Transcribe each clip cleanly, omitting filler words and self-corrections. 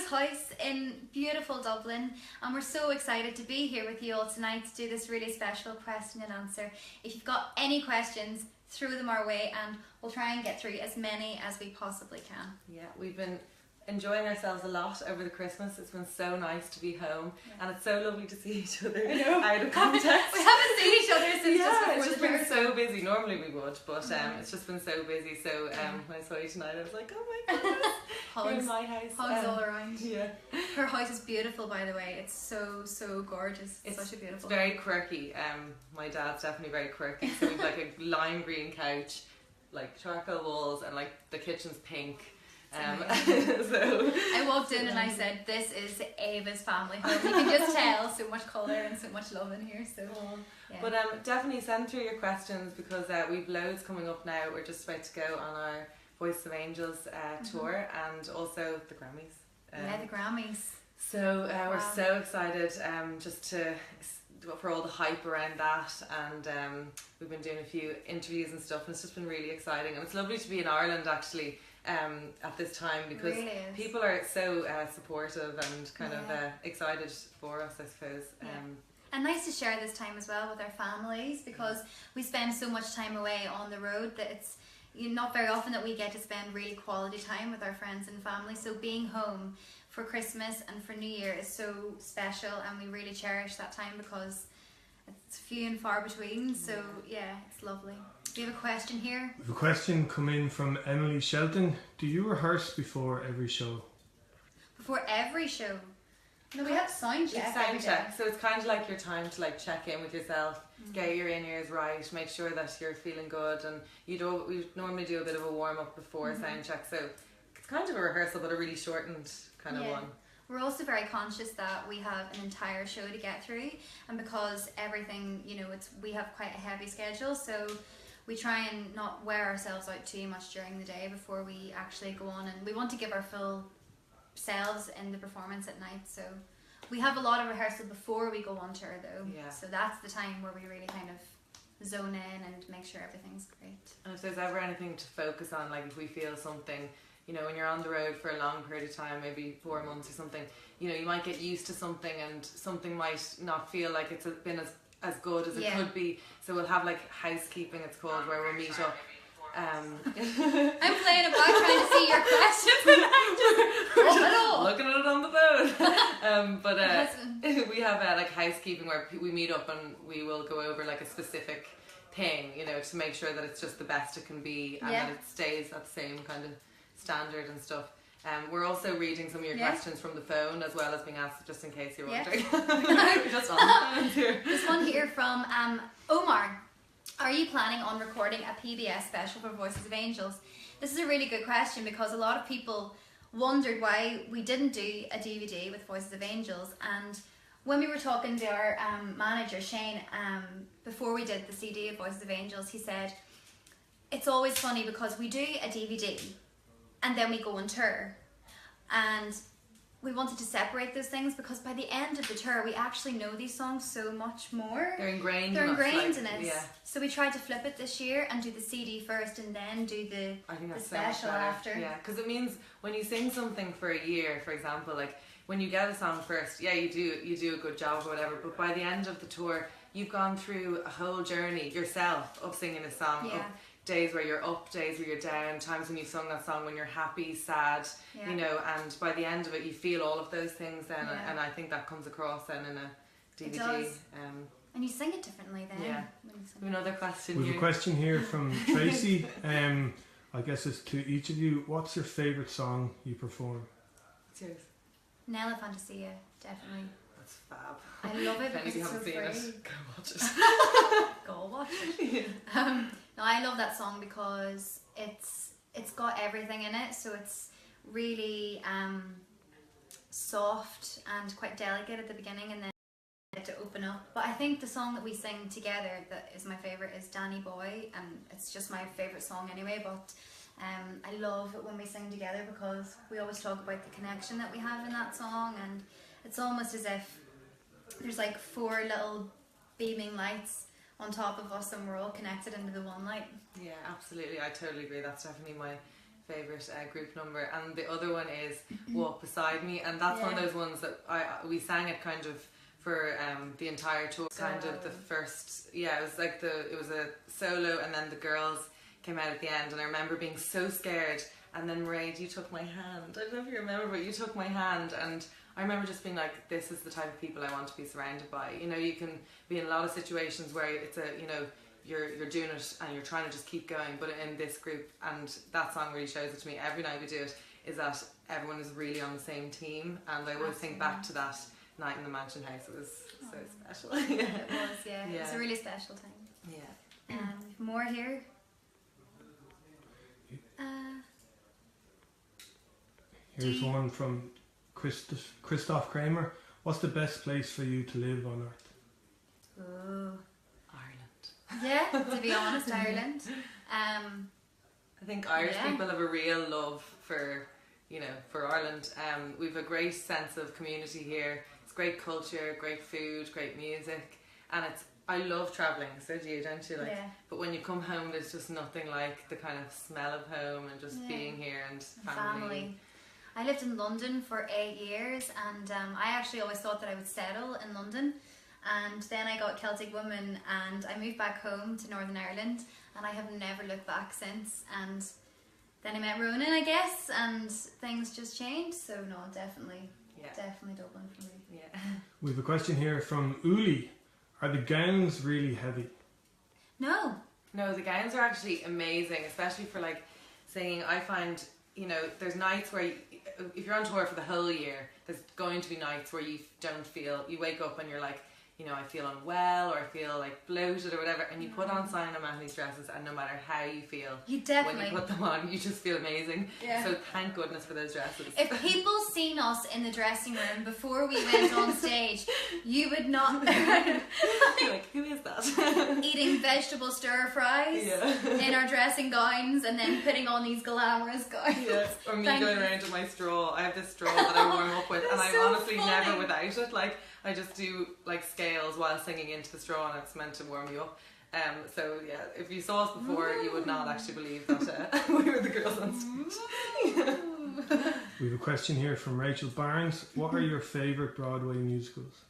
house in beautiful Dublin, and we're so excited to be here with you all tonight to do this really special question and answer. If you've got any questions, throw them our way and we'll try and get through as many as we possibly can. Yeah, we've been enjoying ourselves a lot over the Christmas. It's been so nice to be home, and it's so lovely to see each other out of context. We haven't seen each other since just before it's just the been rehearsal. so busy. Normally we would, but it's just been so busy. So when I saw you tonight, I was like, oh my goodness, you're in my house. Hugs all around. Yeah. Her house is beautiful, by the way. It's so gorgeous. It's such a beautiful. It's very quirky. My dad's definitely very quirky. So we've like a lime green couch, like charcoal walls, and like the kitchen's pink. So I walked in and I said, this is Eabha's family home. You can just tell, so much colour and so much love in here. So yeah. But definitely send through your questions, because we've loads coming up now. We're just about to go on our Voice of Angels tour, and also the Grammys. The Grammys. So we're so excited just for all the hype around that, and we've been doing a few interviews and stuff, and it's just been really exciting, and it's lovely to be in Ireland actually at this time, because really people are so supportive and kind of excited for us, I suppose. And nice to share this time as well with our families, because we spend so much time away on the road that it's not very often that we get to spend really quality time with our friends and family. So being home for Christmas and for New Year is so special, and we really cherish that time because it's few and far between. So yeah, it's lovely. Do you have a question here? We have a question come in from Emily Shelton. Do you rehearse before every show? Before every show? No, we have sound check. Sound check. So it's kind of like your time to like check in with yourself, get your in-ears right, make sure that you're feeling good, and we normally do a bit of a warm-up before sound check. So it's kind of a rehearsal, but a really shortened kind of one. We're also very conscious that we have an entire show to get through, and because everything, we have quite a heavy schedule, so we try and not wear ourselves out too much during the day before we actually go on, and we want to give our full selves in the performance at night. So we have a lot of rehearsal before we go on tour though, so that's the time where we really kind of zone in and make sure everything's great. And if there's ever anything to focus on, like if we feel something, when you're on the road for a long period of time, maybe 4 months or something, you might get used to something, and something might not feel like it's been as good as it could be. So we'll have like housekeeping, it's called, where we'll meet up. I'm playing it back trying to see your questions. Looking at it on the phone. But we have like housekeeping where we meet up and we will go over like a specific thing, to make sure that it's just the best it can be, and that it stays at the same kind of standard and stuff. We're also reading some of your questions from the phone, as well as being asked, just in case you're wondering. We're just on the phone here. There's one here from Omar. Are you planning on recording a PBS special for Voices of Angels? This is a really good question, because a lot of people wondered why we didn't do a DVD with Voices of Angels, and when we were talking to our manager Shane before we did the CD of Voices of Angels, he said it's always funny because we do a DVD and then we go on tour, and we wanted to separate those things because by the end of the tour we actually know these songs so much more. They're ingrained in us. Yeah. So we tried to flip it this year and do the CD first and then do the special after. Yeah, because it means when you sing something for a year, for example, like when you get a song first, you do a good job or whatever, but by the end of the tour you've gone through a whole journey yourself of singing a song. Of days where you're up, days where you're down, times when you've sung that song when you're happy, sad, and by the end of it you feel all of those things then, and I think that comes across then in a DVD. It does. And you sing it differently then. Yeah. We have another question here. We have a question here from Tracy. I guess it's to each of you. What's your favourite song you perform? What's yours? Nella Fantasia, definitely. That's fab. I love it because it's so free. Go watch it. Go watch it. No, I love that song because it's got everything in it, so it's really soft and quite delicate at the beginning, and then to open up. But I think the song that we sing together that is my favourite is Danny Boy, and it's just my favourite song anyway, but I love it when we sing together because we always talk about the connection that we have in that song, and it's almost as if there's like 4 little beaming lights on top of us and we're all connected into the one light. Yeah, absolutely. I totally agree. That's definitely my favourite group number, and the other one is Walk Beside Me, and that's one of those ones that we sang it kind of for the entire tour, kind of the first, it was like it was a solo, and then the girls came out at the end, and I remember being so scared, and then Mairead, you took my hand, I don't know if you remember, but you took my hand, and I remember just being like, this is the type of people I want to be surrounded by. You know, you can be in a lot of situations where it's you're doing it and you're trying to just keep going, but in this group, and that song really shows it to me every night we do it, is that everyone is really on the same team, and I always think back to that night in the Mansion House. It was so special. It was, it was a really special time. More here. Here's one from Christoph Kramer. What's the best place for you to live on earth? Oh, Ireland. Yeah, to be honest, Ireland. I think Irish people have a real love for Ireland. We've a great sense of community here. It's great culture, great food, great music, and I love travelling, so do you, don't you? But when you come home, there's just nothing like the kind of smell of home and just being here and family. I lived in London for 8 years, and I actually always thought that I would settle in London, and then I got Celtic Woman and I moved back home to Northern Ireland, and I have never looked back since. And then I met Ronan, I guess, and things just changed. So no, definitely Dublin for me. Yeah. We have a question here from Uli. Are the gowns really heavy? No, the gowns are actually amazing, especially for like singing. I find, there's nights where if you're on tour for the whole year, there's going to be nights where you wake up and you're like, I feel unwell, or I feel like bloated or whatever, and you put on Simon O'Mahony's dresses, and no matter how you feel, when you put them on, you just feel amazing. Yeah. So thank goodness for those dresses. If people seen us in the dressing room before we went on stage, you would not like, who is that? Eating vegetable stir fries in our dressing gowns, and then putting on these glamorous gowns. Yes, or me going around with my straw. I have this straw that I warm up with, and I'm so honestly funny. never without it. Like, I just do like scales while singing into the straw, and it's meant to warm you up. So yeah, if you saw us before, you would not actually believe that we were the girls on stage. We have a question here from Rachel Barnes. What are your favourite Broadway musicals?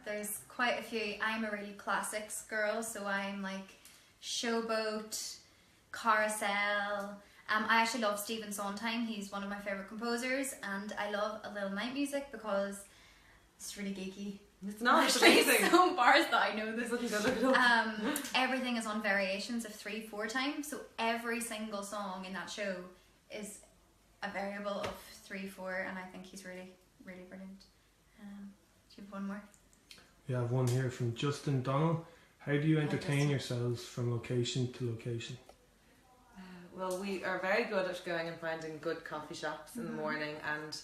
There's quite a few. I'm a really classics girl, so I'm like Showboat, Carousel. I actually love Stephen Sondheim. He's one of my favourite composers, and I love A Little Night Music because it's really geeky. It's not. It's Actually, amazing. it's so embarrassed that I know this. Look it up. Everything is on variations of 3/4 time, so every single song in that show is a variable of 3/4, and I think he's really, really brilliant. Do you have one more? We have one here from Justin Donnell. How do you entertain yourselves from location to location? Well, we are very good at going and finding good coffee shops in the morning, and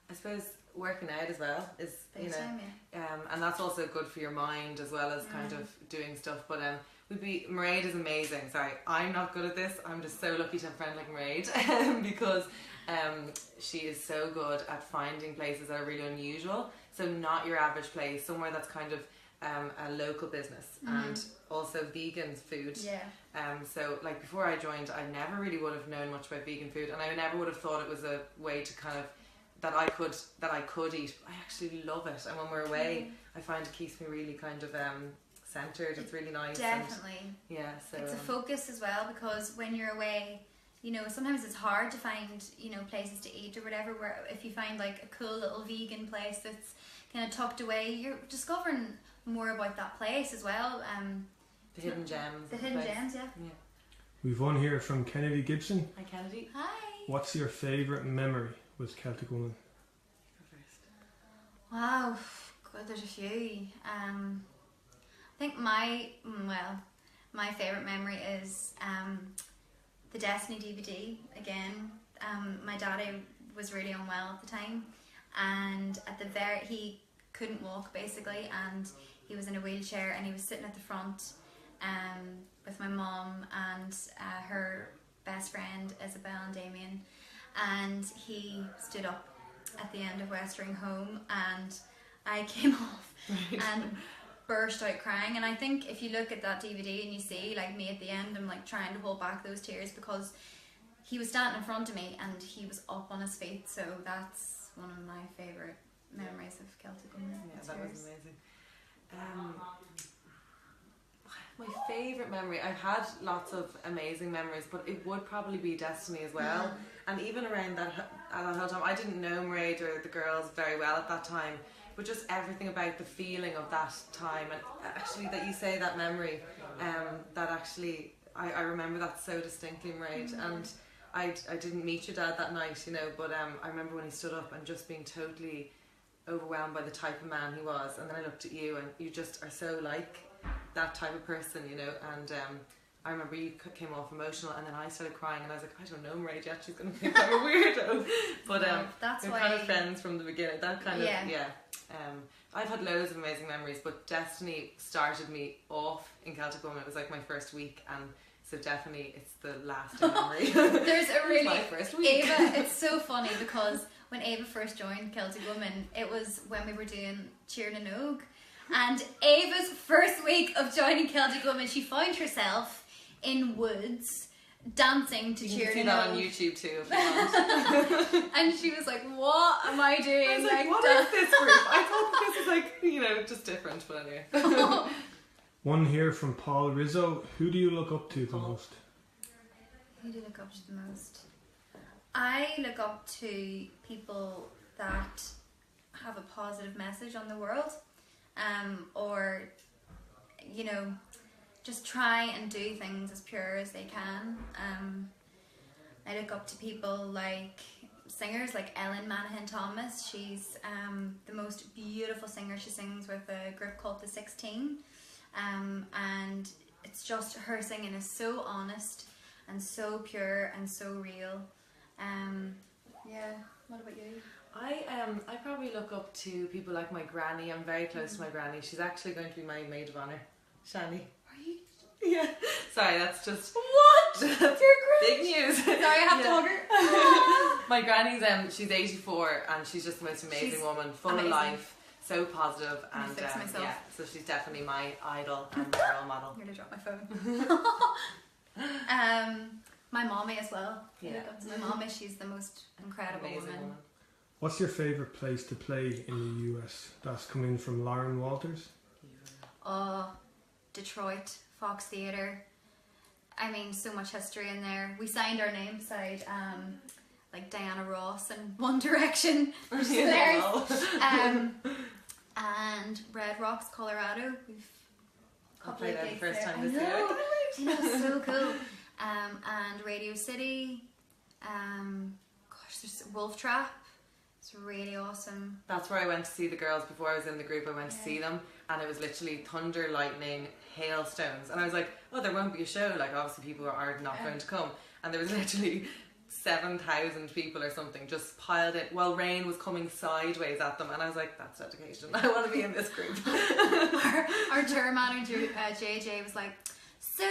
I suppose working out as well is and that's also good for your mind as well as kind of doing stuff. But Mairead is amazing. Sorry, I'm not good at this. I'm just so lucky to have a friend like Mairead because she is so good at finding places that are really unusual. So not your average place, somewhere that's kind of a local business and also vegan food. So like before I joined, I never really would have known much about vegan food, and I never would have thought it was a way to kind of that I could eat. I actually love it, and when we're away, I find it keeps me really kind of centered. It's really nice. Definitely. And, so it's a focus as well, because when you're away, sometimes it's hard to find places to eat or whatever. Where if you find like a cool little vegan place that's kind of tucked away, you're discovering more about that place as well. The hidden gems. The hidden gems, yeah. We've one here from Kennedy Gibson. Hi, Kennedy. Hi. What's your favourite memory with Celtic Woman? Wow, God, there's a few. I think my favourite memory is the Destiny DVD. Again, my daddy was really unwell at the time, and he couldn't walk basically, and he was in a wheelchair, and he was sitting at the front with my mom and her best friend Isabel and Damien, and he stood up at the end of Westering Home, and I came off and burst out crying. And I think if you look at that DVD and you see like me at the end, I'm like trying to hold back those tears because he was standing in front of me and he was up on his feet. So that's one of my favourite memories of Celtic Woman. Yeah, that was amazing. My favourite memory, I've had lots of amazing memories, but it would probably be Destiny as well. And even around that whole time, I didn't know Mairead or the girls very well at that time, but just everything about the feeling of that time, and actually that you say that memory, that actually I remember that so distinctly, Mairead. And I didn't meet your dad that night, you know, but I remember when he stood up and just being totally overwhelmed by the type of man he was. And then I looked at you and you just are so like that type of person, you know. And I remember you came off emotional and then I started crying and I was like, I don't know Mairead yet, she's going to think I'm a weirdo. But that's we're why kind of friends from the beginning. That kind of, I've had loads of amazing memories, but Destiny started me off in Celtic Woman. It was like my first week, and so definitely it's the lasting memory. There's a really my first week. Eabha, it's so funny because when Eabha first joined Celtic Woman, it was when we were doing Cheer na Nog, and Eva's first week of joining Celtic Woman, she found herself in woods dancing to Cheer You can see na that on Nog. YouTube too if you want. And she was like, what am I doing? I was like, what is this group? I thought this is like, you know, just different, but anyway. One here from Paul Rizzo. Who do you look up to the most? Who do you look up to the most? I look up to people that have a positive message on the world, or, you know, just try and do things as pure as they can. I look up to people like singers like Ellen Manahan Thomas. She's the most beautiful singer. She sings with a group called The 16. And it's just, her singing is so honest and so pure and so real. Yeah, what about you? I probably look up to people like my granny. I'm very close to my granny. She's actually going to be my maid of honour, Shani. Are you? Yeah. Sorry, that's just What? You're great. big news. Sorry, I have to hug her. My granny's she's 84 and she's just the most amazing She's woman, full amazing. of life, so positive, I'm and gonna fix myself. yeah, so she's definitely my idol and role model. I'm gonna drop my phone. My mommy as well. I Yeah. look up to my mommy. She's the most incredible Amazing woman. woman. What's your favourite place to play in the US? That's coming in from Lauren Walters. Oh, Detroit, Fox Theatre. I mean, so much history in there. We signed our name beside like Diana Ross and One Direction, which is hilarious. And Red Rocks, Colorado. We've I played there the gigs first there. time I this year. know. I know, it's so cool. And Radio City. Gosh, there's Wolf Trap. It's really awesome. That's where I went to see the girls before I was in the group. I went to see them, and it was literally thunder, lightning, hailstones, and I was like, oh, there won't be a show, like obviously people are not going to come, and there was literally 7,000 people or something just piled in while rain was coming sideways at them, and I was like, that's dedication. I want to be in this group. our tour manager JJ was like, so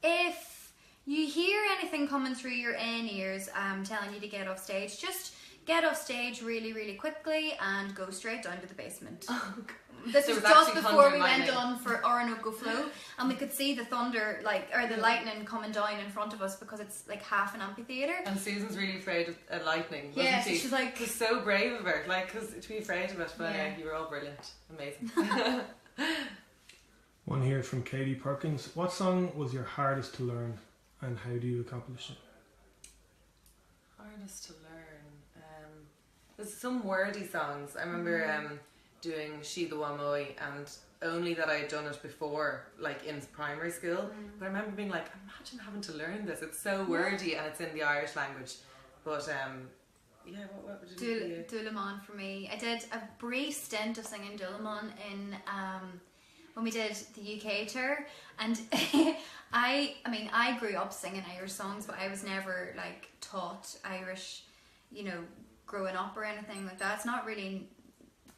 if you hear anything coming through your in-ears telling you to get off stage, just get off stage really, really quickly and go straight down to the basement. This There was was just actually before thunder we and went lightning. on for Orinoco Flow, and we could see the thunder, or the lightning coming down in front of us because it's like half an amphitheatre. And Susan's really afraid of lightning, wasn't Yeah, she? she's like, It was so brave of her, like, because to be afraid of it, but Yeah. you were all brilliant, amazing. One here from Katie Perkins. What song was your hardest to learn, and how do you accomplish it? Hardest to learn. There's some wordy songs. I remember doing She the Wamoy, and only that I had done it before, like in primary school. But I remember being like, imagine having to learn this. It's so wordy and it's in the Irish language. But yeah, what would you do? Dulamon for me. I did a brief stint of singing Dulamon in when we did the UK tour, and I mean I grew up singing Irish songs, but I was never like taught Irish, you know, growing up or anything like that. It's not really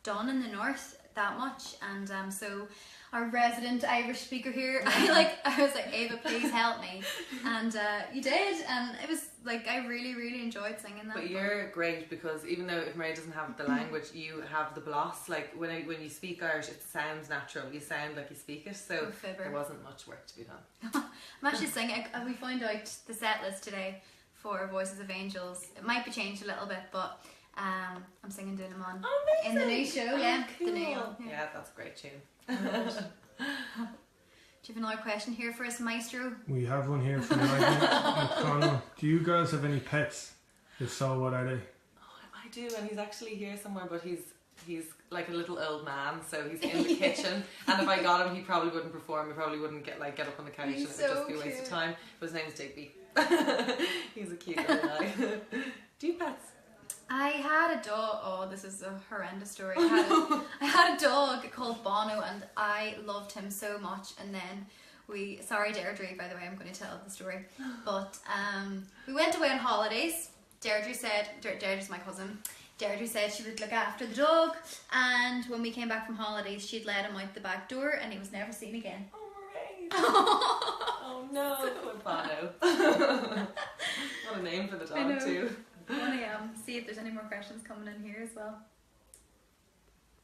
done in the north that much. And so our resident Irish speaker here, I was like, Ava, please help me. And you did, and it was like, I really, really enjoyed singing that. But you're great, because even though if Mairead doesn't have the language, you have the gloss. Like when you speak Irish, it sounds natural. You sound like you speak it, so there wasn't much work to be done. I'm actually singing, we found out the set list today for Voices of Angels. It might be changed a little bit, but I'm singing Duna Man in the new show. Yeah, cool. the new. Yeah, that's a great tune. Do you have another question here for us, Maestro? We have one here from Michael McConnell. Do you girls have any pets? If so, what are they? Oh, I do, and he's actually here somewhere, but he's like a little old man, so he's in the kitchen. And if I got him, he probably wouldn't perform. He probably wouldn't get up on the couch, and it would just be a waste of time. But his name's Digby. He's a cute little guy. Do you have pets? I had a dog. Oh, this is a horrendous story. I had a dog called Bono, and I loved him so much. And then sorry Deirdre, by the way, I'm going to tell the story. But we went away on holidays. Deirdre's my cousin. Deirdre said she would look after the dog, and when we came back from holidays, she'd let him out the back door, and he was never seen again. Oh, Mairead. Oh no, poor Bono. What a name for the dog too. 1 a.m. See if there's any more questions coming in here as well.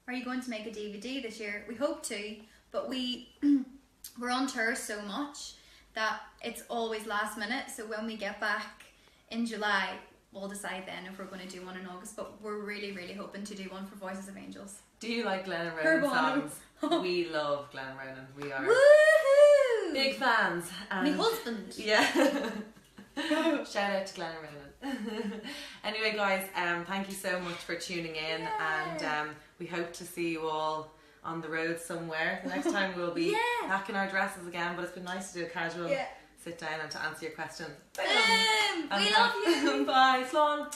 Are you going to make a DVD this year? We hope to, but we're on tour so much that it's always last minute. So when we get back in July, we'll decide then if we're going to do one in August. But we're really, really hoping to do one for Voices of Angels. Do you like Glenn and Ronan songs? We love Glenn and Ronan. We are big fans. My husband. Yeah. Shout out to Glenn and Ronan. Anyway, guys, thank you so much for tuning in, and we hope to see you all on the road somewhere. The next time we'll be back in our dresses again, but it's been nice to do a casual sit down and to answer your questions. We love you. Bye, Slán.